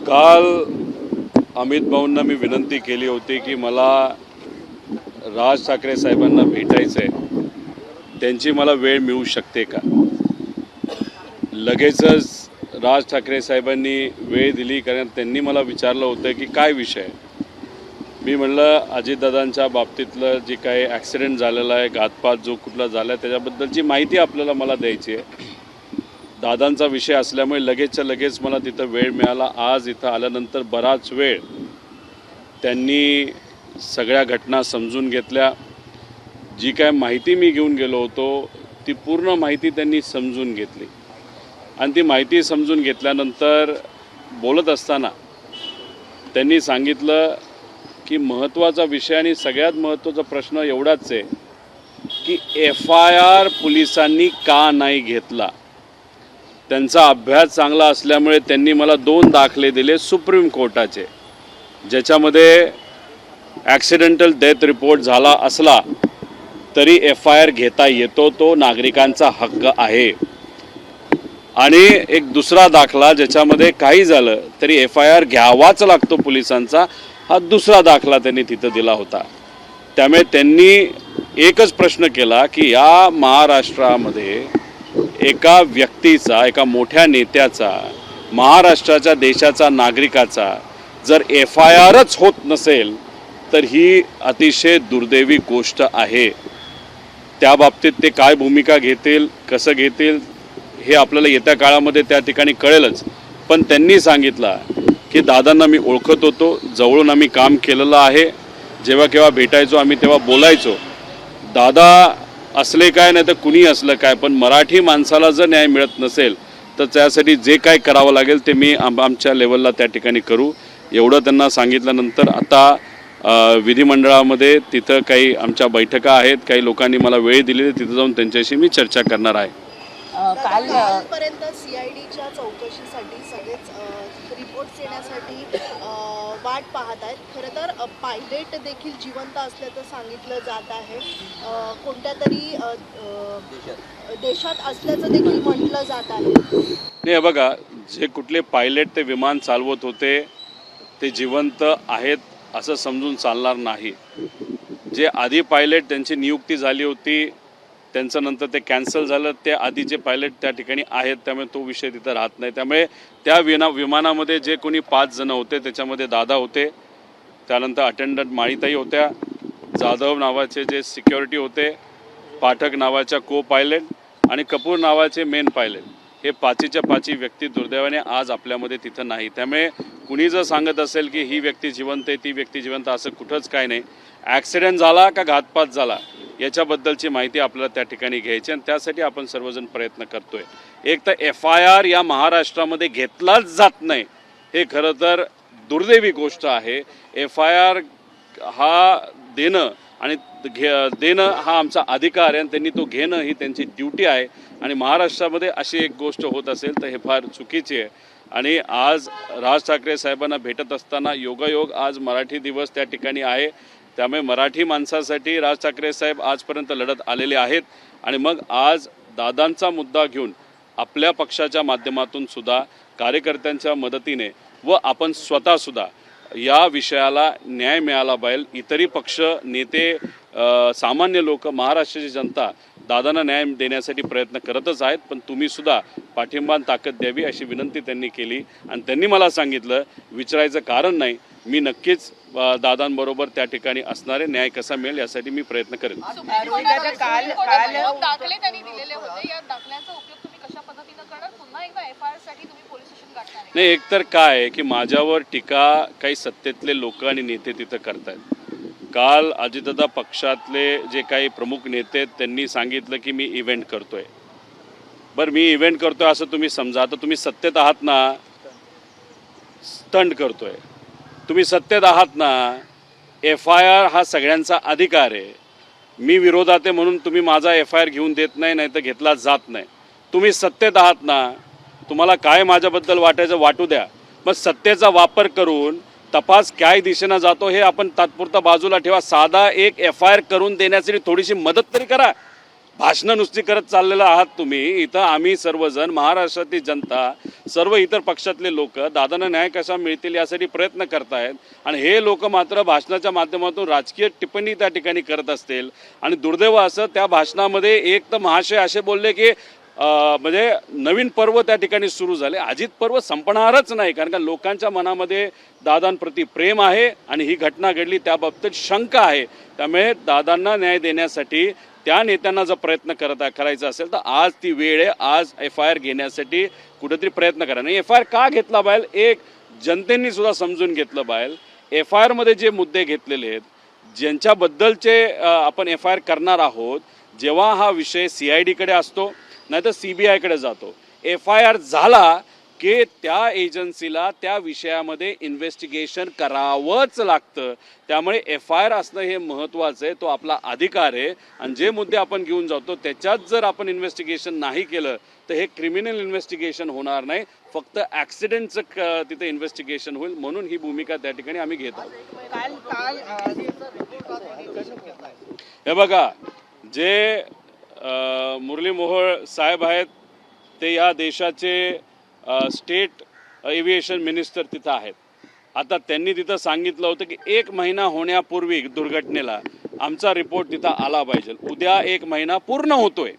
काल अमित भाऊंना मी विनंती केली होती की मला राज ठाकरे साहेबांना भेटायचं आहे, त्यांची मला वेळ मिळू शकते का. लगेचच राज ठाकरे साहेबांनी वेळ दिली, कारण त्यांनी मला विचारलं होतं की काय विषय आहे. मी म्हणलं अजितदादांच्या बाबतीतलं जे काही ॲक्सिडेंट झालेला आहे, घातपात जो कुठला झाला आहे, त्याच्याबद्दलची माहिती आपल्याला मला द्यायची आहे. दादांचा विषय असल्यामुळे लगेचच्या लगेच मला तिथं वेळ मिळाला. आज इथं आल्यानंतर बराच वेळ त्यांनी सगळ्या घटना समजून घेतल्या. जी काय माहिती मी घेऊन गेलो होतो ती पूर्ण माहिती त्यांनी समजून घेतली आणि ती माहिती समजून घेतल्यानंतर बोलत असताना त्यांनी सांगितलं की महत्त्वाचा विषय आणि सगळ्यात महत्त्वाचा प्रश्न एवढाच आहे की FIR पोलिसांनी का नाही घेतला. त्यांचा अभ्यास चांगला असल्यामुळे त्यांनी मला 2 दाखले दिले सुप्रीम कोर्टाचे, ज्याच्यामध्ये ॲक्सिडेंटल डेथ रिपोर्ट झाला असला तरी FIR घेता येतो, तो नागरिकांचा हक्क आहे. आणि एक दुसरा दाखला ज्याच्यामध्ये काही झालं तरी FIR घ्यावाच लागतो पोलिसांचा, हा दुसरा दाखला त्यांनी तिथं दिला होता. त्यामुळे त्यांनी एकच प्रश्न केला की या महाराष्ट्रामध्ये एका व्यक्तीचा, एका मोठ्या नेत्याचा, महाराष्ट्राच्या देशाचा नागरिकाचा जर FIRच होत नसेल तर ही अतिशय दुर्दैवी गोष्ट आहे. त्या बाबतीत ते काय भूमिका घेतील, कसं घेतील हे आपल्याला येत्या काळामध्ये त्या ठिकाणी कळेलच. पण त्यांनी सांगितलं की दादांना मी ओळखत होतो, जवळून आम्ही काम केलेलं आहे, जेव्हा केव्हा भेटायचो आम्ही तेव्हा बोलायचो. दादा असले काय नाही तर कुणी असलं काय, पण मराठी माणसाला जर न्याय मिळत नसेल तर त्यासाठी जे काय करावं लागेल ते मी आमच्या लेवलला त्या ठिकाणी करू, एवढं त्यांना सांगितल्यानंतर आता विधिमंडळामध्ये तिथं काही आमच्या बैठका आहेत, काही लोकांनी मला वेळ दिलेली, तिथं जाऊन त्यांच्याशी मी चर्चा करणार आहे. कालपर्यंत CIDच्या चौकशीसाठी सगळेच रिपोर्ट्स येण्यासाठी वाट पाहत आहेत. खरं तर पायलट देखील जिवंत असल्याचं सांगितलं जात आहे. कोणत्या तरी देशात असल्याचं देखील म्हटलं जात आहे. नाही बघा, जे कुठले पायलट ते विमान चालवत होते ते जिवंत आहेत असं समजून चालणार नाही. जे आधी पायलट त्यांची नियुक्ती झाली होती त्यांचं नंतर ते कॅन्सल झालं, ते आधीचे पायलट त्या ठिकाणी आहेत, त्यामुळे तो विषय तिथं राहत नाही. त्यामुळे त्या विमानामध्ये जे कोणी 5 जण होते त्याच्यामध्ये दादा होते, त्यानंतर अटेंडंट माळीताई होत्या, जाधव नावाचे जे सिक्युरिटी होते, पाठक नावाच्या को पायलट आणि कपूर नावाचे मेन पायलट, हे 5च्या 5 व्यक्ती दुर्दैवाने आज आपल्यामध्ये तिथं नाही. त्यामुळे कुणी जर सांगत असेल की ही व्यक्ती जिवंत आहे, ती व्यक्ती जिवंत, असं कुठंच काय नाही. ॲक्सिडेंट झाला का घातपात झाला याच्याबद्दलची माहिती आपल्याला त्या ठिकाणी घ्यायची आणि त्यासाठी आपण सर्वजण प्रयत्न करतोय. एक तर FIR या महाराष्ट्रामध्ये घेतलाच जात नाही, हे खरं तर दुर्दैवी गोष्ट आहे. FIR हा देणं आणि देणं हा आमचा अधिकार आहे आणि त्यांनी तो घेणं ही त्यांची ड्युटी आहे. आणि महाराष्ट्रामध्ये अशी एक गोष्ट होत असेल तर हे फार चुकीचे आहे. आणि आज राज ठाकरे साहेबांना भेटत असताना योगायोग आज मराठी दिवस त्या ठिकाणी आहे, त्यामुळे मराठी माणसासाठी राज ठाकरे साहेब आजपर्यंत लढत आलेले आहेत. आणि मग आज दादांचा मुद्दा घेऊन आपल्या पक्षाच्या माध्यमातून सुद्धा, कार्यकर्त्यांच्या मदतीने व आपण स्वतःसुद्धा या विषयाला न्याय मिळाला पाहिजे. इतरही पक्ष, नेते, सामान्य लोक, महाराष्ट्राची जनता दादांना न्याय देण्यासाठी प्रयत्न करतच आहेत, पण तुम्हीसुद्धा पाठिंबा आणि ताकद द्यावी अशी विनंती त्यांनी केली. आणि त्यांनी मला सांगितलं, विचारायचं कारण नाही, मी नक्कीच दादांबरोबर त्या ठिकाणी असणारे, न्याय कसा मिळेल यासाठी मी प्रयत्न करेन. दाखले त्यांनी दिलेले होते, या दाखल्याचा उपयोग तुम्ही कशा पद्धतीने करणार? पुन्हा एकदा FIR साठी तुम्ही पोलीस स्टेशन गाठणार? नाही, एकतर काय आहे की माझ्यावर टीका काही सत्तेतले लोक आणि नेते तिथं करतायत. काल अजितदादा पक्षातले जे काही प्रमुख नेते आहेत त्यांनी सांगितलं की मी इव्हेंट करतोय. बरं, मी इव्हेंट करतोय असं तुम्ही समजा, तर तुम्ही सत्तेत आहात ना, स्टंट करतोय. तुम्ही सत्तेत आहात ना, FIR हा सगळ्यांचा अधिकार आहे. मी विरोधात आहे म्हणून तुम्ही माझा FIR घेऊन देत नाही, नाही तर घेतला जात नाही. तुम्ही सत्तेत आहात ना, तुम्हाला काय माझ्याबद्दल वाटायचं वाटू द्या, मग सत्तेचा वापर करून तपास काय दिशेनं जातो हे आपण तात्पुरता बाजूला ठेवा. साधा एक FIR करून देण्यासाठी थोडीशी मदत तरी करा. भाषणं नुसती करत चाललेलं आहात तुम्ही. इथं आम्ही सर्वजण, महाराष्ट्रातली जनता, सर्व इतर पक्षातले लोक दादांना न्याय कसा मिळतील यासाठी प्रयत्न करतायत आणि हे लोक मात्र भाषणाच्या माध्यमातून राजकीय टिप्पणी त्या ठिकाणी करत असतील. आणि दुर्दैव असं त्या भाषणामध्ये एक तर महाशय असे बोलले की म्हणजे नवीन पर्व त्या ठिकाणी सुरू झाले. अजित पर्व संपणारच नाही, कारण का लोकांच्या मनामध्ये दादांप्रती प्रेम आहे आणि ही घटना घडली त्याबाबतीत शंका आहे. त्यामुळे दादांना न्याय देण्यासाठी त्या नेत्यांना जर प्रयत्न करायचा असेल तर आज ती वेळ आहे. आज FIR घेण्यासाठी कुठेतरी प्रयत्न करा. नाही FIR का घेतला पाहिजे, एक जनतेने सुद्धा समजून घेतलं पाहिजे. FIR मध्ये जे मुद्दे घेतलेले आहेत, ज्यांच्याबद्दलचे आपण FIR करणार आहोत, जेव्हा हा विषय CID कडे असतो नाही तर CBI कडे जातो. FIR झाला की त्या एजन्सीला त्या विषयामध्ये इन्व्हेस्टिगेशन करावंच लागतं. त्यामुळे FIR असणं हे महत्त्वाचं आहे, तो आपला अधिकार आहे. आणि जे मुद्दे आपण घेऊन जातो त्याच्यात जर आपण इन्व्हेस्टिगेशन नाही केलं तर हे क्रिमिनल इन्व्हेस्टिगेशन होणार नाही, फक्त ॲक्सिडेंटचं तिथे इन्व्हेस्टिगेशन होईल. म्हणून ही भूमिका त्या ठिकाणी आम्ही घेतो. हे बघा, जे मुरली मोहोळ साहेब आहेत ते या देशाचे स्टेट एव्हिएशन मिनिस्टर तिथं आहेत. आता त्यांनी तिथं सांगितलं होतं की 1 महिना होण्यापूर्वी दुर्घटनेला आमचा रिपोर्ट तिथं आला पाहिजे. उद्या 1 महिना पूर्ण होतोय.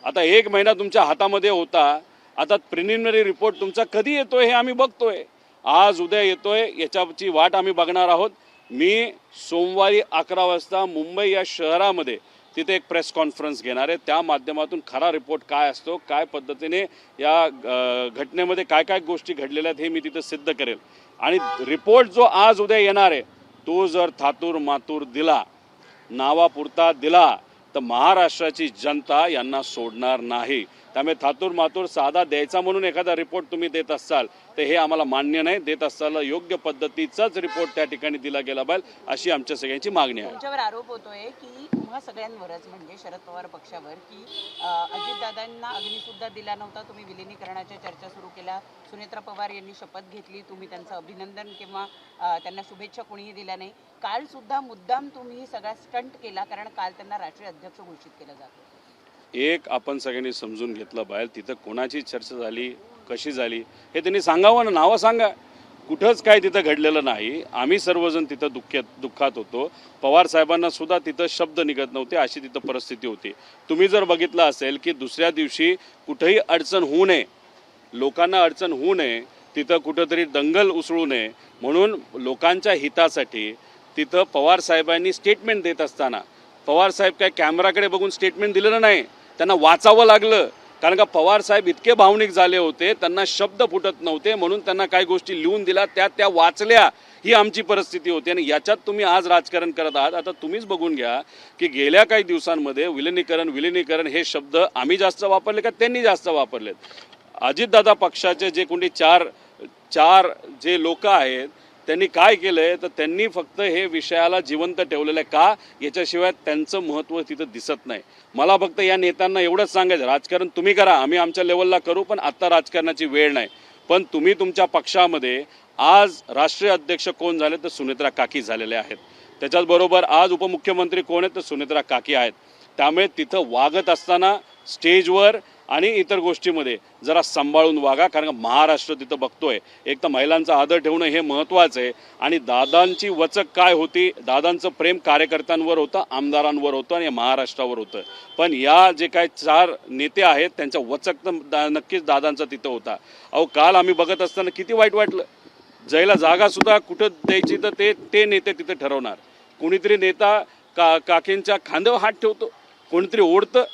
आता 1 महिना तुमच्या हातामध्ये होता, आता प्रिलिमिनरी रिपोर्ट तुमचा कधी येतोय हे आम्ही बघतोय. आज उद्या येतोय, याच्याची वाट आम्ही बघणार आहोत. मी सोमवारी 11 वाजता मुंबई या शहरामध्ये तिथे एक प्रेस कॉन्फरन्स घेणार आहे. त्या माध्यमातून खरा रिपोर्ट काय असतो, काय पद्धतीने या घटनेमध्ये काय काय गोष्टी घडलेल्या आहेत हे मी तिथे सिद्ध करेल. आणि रिपोर्ट जो आज उद्या येणार आहे तो जर थातूर मातूर दिला, नावापुरता दिला, तर महाराष्ट्राची जनता यांना सोडणार नाही. त्यामुळे थातूर मातूर साधा द्यायचा म्हणून एखादा रिपोर्ट तुम्ही देत असाल तर हे आम्हाला मान्य नाही. देत असताना योग्य पद्धतीचाच रिपोर्ट त्या ठिकाणी दिला गेला पाहिजे, अशी आमच्या सगळ्यांची मागणी आहे. तुमच्यावर आरोप होतोय की तुम्हा सगळ्यांवरच, म्हणजे शरद पवार पक्षावर, की अजितदादांना अग्निसुद्धा दिला नव्हता, तुम्ही विलिनीकरणाच्या चर्चा सुरू केल्या, सुनेत्रा पवार यांनी शपथ घेतली, तुम्ही त्यांचं अभिनंदन किंवा त्यांना शुभेच्छा कोणीही दिल्या नाही. काल सुद्धा मुद्दाम तुम्ही सगळा स्टंट केला, कारण काल त्यांना राष्ट्रीय अध्यक्ष घोषित केलं जातं. एक आपण सगळ्यांनी समजून घेतलं पाहिजे, तिथं कोणाची चर्चा झाली, कशी झाली हे त्यांनी सांगावं ना. नावं सांगा. कुठंच काय तिथं घडलेलं नाही. आम्ही सर्वजण तिथं दुःखात होतो. पवार साहेबांना सुद्धा तिथं शब्द निघत नव्हते, अशी तिथं परिस्थिती होती. तुम्ही जर बघितलं असेल की दुसऱ्या दिवशी कुठेही अडचण होऊ नये, लोकांना अडचण होऊ नये, तिथं कुठंतरी दंगल उसळू नये म्हणून लोकांच्या हितासाठी तिथं पवार साहेबांनी स्टेटमेंट देत असताना पवार साहेब काय कॅमेराकडे बघून स्टेटमेंट दिलेलं नाही, त्यांना वाचावं लागलं. कारण का पवार साहेब इतके भावनिक झाले होते, त्यांना शब्द फुटत नव्हते, म्हणून त्यांना काही गोष्टी लिहून दिल्या, त्या वाचल्या. ही आमची परिस्थिती होती. आणि याच्यात तुम्ही आज राजकारण करत आहात. आता तुम्हीच बघून घ्या की गेल्या काही दिवसांमध्ये विलिनीकरण हे शब्द आम्ही जास्त वापरले का त्यांनी जास्त वापरलेत. अजितदादा पक्षाचे जे कोणी चार जे लोक आहेत त्यांनी काय केलंय तर त्यांनी फक्त हे विषयाला जिवंत ठेवलेलं आहे. का, याच्याशिवाय त्यांचं महत्त्व तिथं दिसत नाही. मला फक्त या नेत्यांना एवढंच सांगायचं, राजकारण तुम्ही करा, आम्ही आमच्या लेवलला करू, पण आत्ता राजकारणाची वेळ नाही. पण तुम्ही तुमच्या पक्षामध्ये आज राष्ट्रीय अध्यक्ष कोण झाले तर सुनेत्रा काकी झालेले आहेत. त्याच्याचबरोबर आज उपमुख्यमंत्री कोण आहेत तर सुनेत्रा काकी आहेत. त्यामुळे तिथं वागत असताना स्टेजवर आणि इतर गोष्टीमध्ये जरा सांभाळून वागा, कारण का महाराष्ट्र तिथं बघतोय. एक तर महिलांचा आदर ठेवणं हे महत्त्वाचं आहे. आणि दादांची वचक काय होती, दादांचं प्रेम कार्यकर्त्यांवर होतं, आमदारांवर होतं आणि महाराष्ट्रावर होतं. पण या जे काय 4 नेते आहेत त्यांच्या वचक तर नक्कीच दादांचा तिथं होता. अहो काल आम्ही बघत असताना किती वाईट वाटलं. जायला जागासुद्धा कुठं द्यायची तर ते नेते तिथं ठरवणार. कोणीतरी नेता काकींच्या खांद्यावर हात ठेवतो, कोणीतरी ओढतं,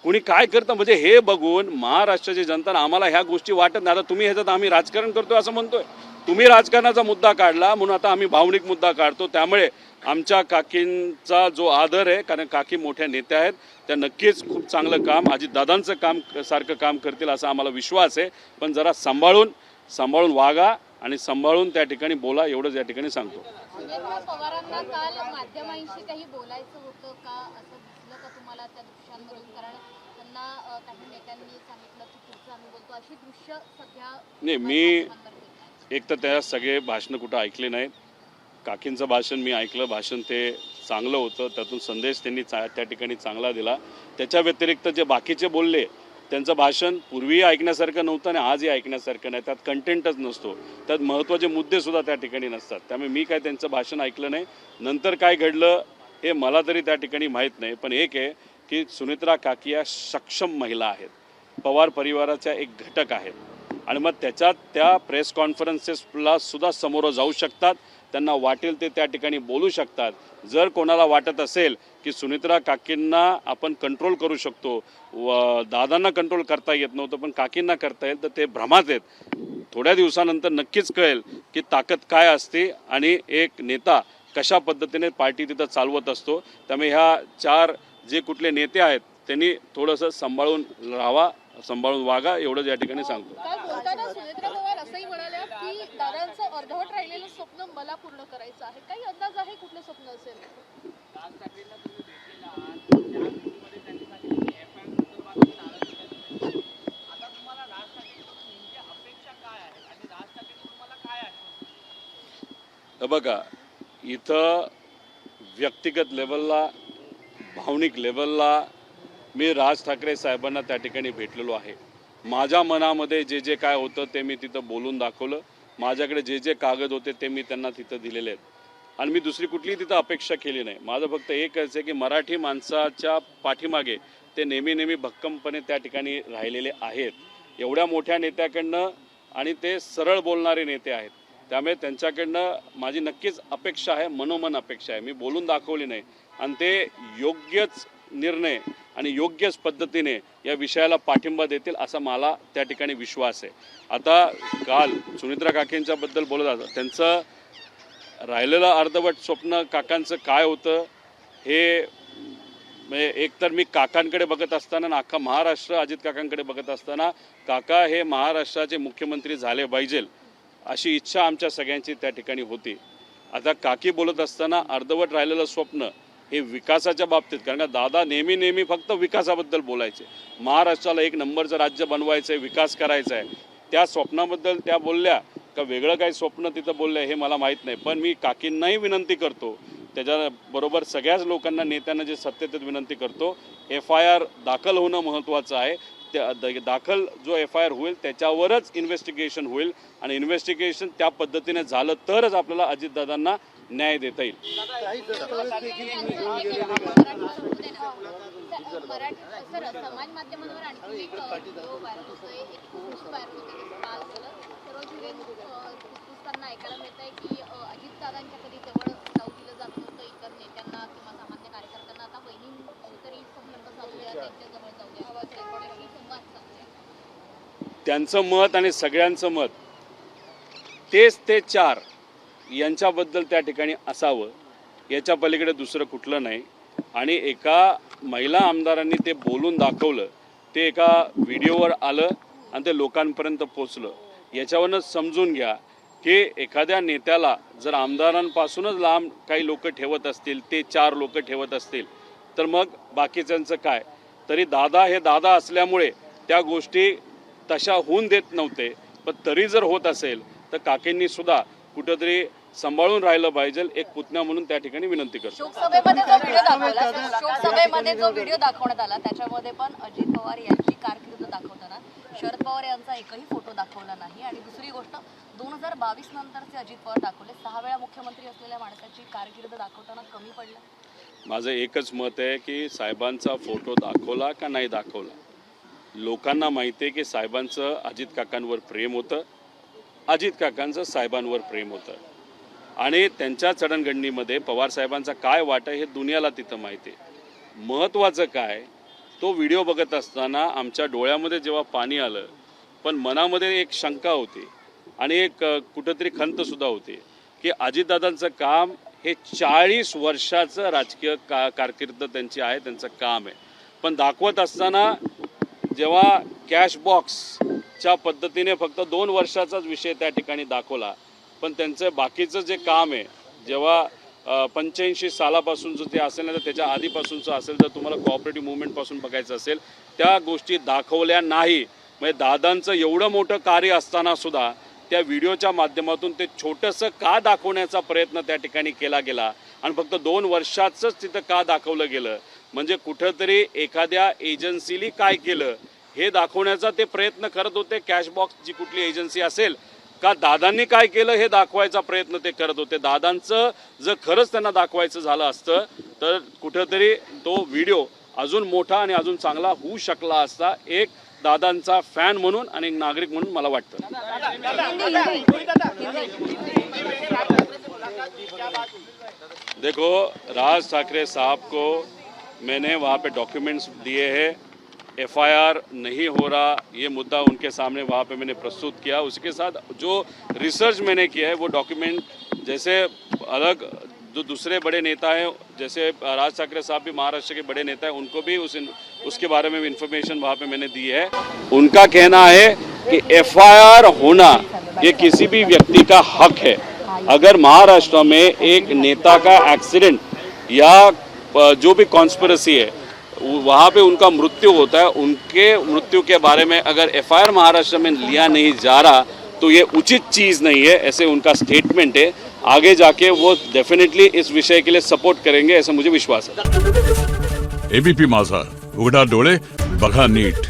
कोणी काय करतं. म्हणजे हे बघून महाराष्ट्राची जनता आम्हाला ह्या गोष्टी वाटत नाही. आता तुम्ही ह्याच्यात आम्ही राजकारण करतोय असं म्हणतोय, तुम्ही राजकारणाचा मुद्दा काढला म्हणून आता आम्ही भावनिक मुद्दा काढतो. त्यामुळे आमच्या काकींचा जो आदर आहे, कारण काकी मोठ्या नेत्या आहेत, त्या नक्कीच खूप चांगलं काम अजितदादांचं सारखं काम करतील असा आम्हाला विश्वास आहे. पण जरा सांभाळून वागा आणि सांभाळून त्या ठिकाणी बोला, एवढंच या ठिकाणी सांगतो. पवारांना काल माध्यमांशी काही बोलायचं होतं का, असं दिसलं का तुम्हाला त्या दृश्यांवरून? कारण त्यांना काही नेत्यांनी सांगितलं की पुढचं आम्ही बोलतो, अशी दृश्य सध्या नाही. मी एक तर त्या सगळे भाषणं कुठं ऐकले नाहीत. काकींचं भाषण मी ऐकलं, भाषण ते चांगलं होतं, त्यातून संदेश त्यांनी त्या ठिकाणी चांगला दिला. त्याच्या व्यतिरिक्त जे बाकीचे बोलले त्यांचं भाषण पूर्वीही ऐकण्यासारखं नव्हतं आणि आजही ऐकण्यासारखं नाही. त्यात कंटेंटच नसतो, त्यात महत्त्वाचे मुद्देसुद्धा त्या ठिकाणी नसतात. त्यामुळे मी काय त्यांचं भाषण ऐकलं नाही. नंतर काय घडलं हे मला तरी त्या ठिकाणी माहीत नाही. पण एक आहे की सुनेत्रा काकी या सक्षम महिला आहेत, पवार परिवाराच्या एक घटक आहेत आणि मग त्याच्यात त्या प्रेस कॉन्फरन्सेसला सुद्धा समोर जाऊ शकतात, त्यांना वाटेल ते त्या ठिकाणी बोलू शकतात. जर कोणाला वाटत असेल की सुनेत्रा काकींना आपण कंट्रोल करू शकतो, दादांना कंट्रोल करता येत नव्हतं पण काकींना करता येईल, तर ते भ्रमात आहेत. थोड्या दिवसानंतर नक्कीच कळेल की ताकद काय असते आणि एक नेता कशा पद्धतीने पार्टी तिथं चालवत असतो. त्यामुळे ह्या 4 जे कुठले नेते आहेत त्यांनी थोडंसं सांभाळून राहावा, सांभाळून वागा, एवढंच या ठिकाणी सांगतो. काल बोलताना सुनेत्रा पवार असंही म्हणाल्या की दादांचं अर्धवट राहिलेलं स्वप्न मला पूर्ण करायचं आहे. काही अंदाज आहे कुठलं स्वप्न असेल? बघा, इथं व्यक्तिगत लेवलला, भावनिक लेवलला मी राज ठाकरे साहेबांना त्या ठिकाणी भेटलेलो आहे. माझ्या मनामध्ये जे जे काय होतं ते मी तिथं बोलून दाखवलं. माझ्याकडे जे जे कागद होते ते मी त्यांना तिथं दिलेले आहेत आणि मी दुसरी कुठलीही तिथं अपेक्षा केली नाही. माझं फक्त एकच आहे की मराठी माणसाच्या पाठीमागे ते नेहमी भक्कमपणे त्या ठिकाणी राहिलेले आहेत. एवढ्या मोठ्या नेत्याकडनं आणि ते सरळ बोलणारे नेते आहेत, त्यामुळे त्यांच्याकडनं माझी नक्कीच अपेक्षा आहे, मनोमन अपेक्षा आहे. मी बोलून दाखवली नाही आणि ते योग्यच निर्णय आणि योग्यच पद्धतीने या विषयाला पाठिंबा देतील असा मला त्या ठिकाणी विश्वास आहे. आता काल सुनेत्रा काकींच्याबद्दल बोलत होता, त्यांचं राहिलेलं अर्धवट स्वप्न काकांचं काय होतं हे म्हणजे एकतर मी काकांकडे बघत असताना आणि अख्खा महाराष्ट्र अजित काकांकडे बघत असताना काका हे महाराष्ट्राचे मुख्यमंत्री झाले पाहिजे अशी इच्छा आमच्या सगळ्यांची त्या ठिकाणी होती. आता काकी बोलत असताना अर्धवट राहिलेलं स्वप्न हे विकासाच्या बाबतीत, कारण का दादा नेहमी फक्त विकासाबद्दल बोलायचे, महाराष्ट्राला एक नंबरचं राज्य बनवायचं आहे, विकास करायचा आहे, त्या स्वप्नाबद्दल त्या बोलल्या का वेगळं काही स्वप्न तिथं बोललं हे मला माहीत नाही. पण मी काकींनाही विनंती करतो, त्याच्याबरोबर सगळ्याच लोकांना नेत्यांना जे सत्यतेत विनंती करतो, FIR दाखल होणं महत्त्वाचं आहे. त्या दाखल जो FIR होईल त्याच्यावरच इन्व्हेस्टिगेशन होईल आणि इन्व्हेस्टिगेशन त्या पद्धतीने झालं तरच आपल्याला अजितदादांना न्याय देता येईल. समाज माध्यमांवर आणखी एक व्हिडिओ व्हायरल होतोय, एक पोस्ट व्हायरल होते काल झालं. सर्वच पुसताना ऐकायला मिळत आहे की अजितदादांच्या कधी जवळ जाऊ दिलं जात नव्हतं इतर नेत्यांना किंवा सामान्य कार्यकर्त्यांना. आता बहिणींशी तरी संपर्क साधूया, त्यांच्या जवळ जाऊया, आवाज रेकॉर्डरशी संवाद साधूया. त्यांचं मत आणि सगळ्यांचं मत तेच ते 4 यांच्याबद्दल त्या ठिकाणी असावं, याच्या पलीकडे दुसरं कुठलं नाही. आणि एका महिला आमदारांनी ते बोलून दाखवलं, ते एका व्हिडिओवर आलं आणि ते लोकांपर्यंत पोचलं. याच्यावरनं समजून घ्या की एखाद्या नेत्याला जर आमदारांपासूनच लांब काही लोक ठेवत असतील, ते 4 लोक ठेवत असतील, तर मग बाकीच्यांचं काय. तरी दादा हे दादा असल्यामुळे त्या गोष्टी तशा होऊन देत नव्हते, पण तरी जर होत असेल तर काकींनी सुद्धा कुठंतरी सांभाळून राहिलं पाहिजे, एक पुतण्या म्हणून त्या ठिकाणी विनंती करतो. शोकसभेमध्ये जो व्हिडिओ दाखवण्यात आला त्याच्यामध्ये पण अजित पवार यांची कारकीर्द दाखवताना शरद पवार यांचा एकही फोटो दाखवला नाही. आणि दुसरी गोष्ट 2022 नंतरचे अजित पवार दाखवले, 6 वेळा मुख्यमंत्री असलेल्या माणसाची कारकीर्द दाखवताना कमी पडलं. माझं एकच मत आहे की साहेबांचा फोटो दाखवला का नाही दाखवला, लोकांना माहिती आहे की साहेबांचं अजित काकांवर प्रेम होतं, अजित काकांचं साहेबांवर प्रेम होतं आणि त्यांच्या जडणघडणीमध्ये पवार साहेबांचा काय वाटा हे दुनियाला तिथं माहिती आहे. महत्त्वाचं काय, तो व्हिडिओ बघत असताना आमच्या डोळ्यामध्ये जेव्हा पाणी आलं, पण मनामध्ये एक शंका होती आणि एक कुठंतरी खंतसुद्धा होती की अजितदादांचं काम हे 40 वर्षाचं राजकीय कारकीर्द त्यांची आहे, त्यांचं काम आहे. पण दाखवत असताना जेव्हा कॅश बॉक्सच्या पद्धतीने फक्त 2 वर्षाचाच विषय त्या ठिकाणी दाखवला, पण त्यांचं बाकीचं जे काम आहे जेव्हा 85 सालापासून जो ते असेल ना, तर त्याच्या आधीपासूनचं असेल, जर तुम्हाला कोऑपरेटिव्ह मुवमेंटपासून बघायचं असेल, त्या गोष्टी दाखवल्या नाही. म्हणजे दादांचं एवढं मोठं कार्य असताना सुद्धा त्या व्हिडिओच्या माध्यमातून ते छोटंसं का दाखवण्याचा प्रयत्न त्या ठिकाणी केला गेला आणि फक्त 2 वर्षाचंच तिथं का दाखवलं गेलं, म्हणजे कुठंतरी एखाद्या एजन्सीनी काय केलं हे दाखवण्याचा ते प्रयत्न करत होते. कॅशबॉक्स जी कुठली एजन्सी असेल का दादांनी काय केलं हे दाखवायचा प्रयत्न ते करत होते. दादांचं जर खरंच त्यांना दाखवायचं झालं असतं तर कुठंतरी तो व्हिडिओ अजून मोठा आणि अजून चांगला होऊ शकला असता, एक दादांचा फॅन म्हणून आणि एक नागरिक म्हणून मला वाटतं. देखो, राज ठाकरे साहब को मैंने वहाँ पे डॉक्यूमेंट्स दिए हैं, FIR नहीं हो रहा ये मुद्दा उनके सामने वहाँ पे मैंने प्रस्तुत किया. उसके साथ जो रिसर्च मैंने किया है वो डॉक्यूमेंट, जैसे अलग जो दूसरे बड़े नेता हैं जैसे राज ठाकरे साहब भी महाराष्ट्र के बड़े नेता हैं, उनको भी उसके बारे में भी इंफॉर्मेशन वहाँ पे मैंने दी है. उनका कहना है कि FIR होना ये किसी भी व्यक्ति का हक है. अगर महाराष्ट्र में एक नेता का एक्सीडेंट या जो भी कॉन्स्पिरेसी है वहाँ पे उनका मृत्यु होता है, उनके मृत्यु के बारे में अगर FIR महाराष्ट्र में लिया नहीं जा रहा तो ये उचित चीज़ नहीं है, ऐसे उनका स्टेटमेंट है. आगे जाके वो डेफिनेटली इस विषय के लिए सपोर्ट करेंगे, ऐसा मुझे विश्वास है. ABP माझा, उघडा डोळे बघा नीट.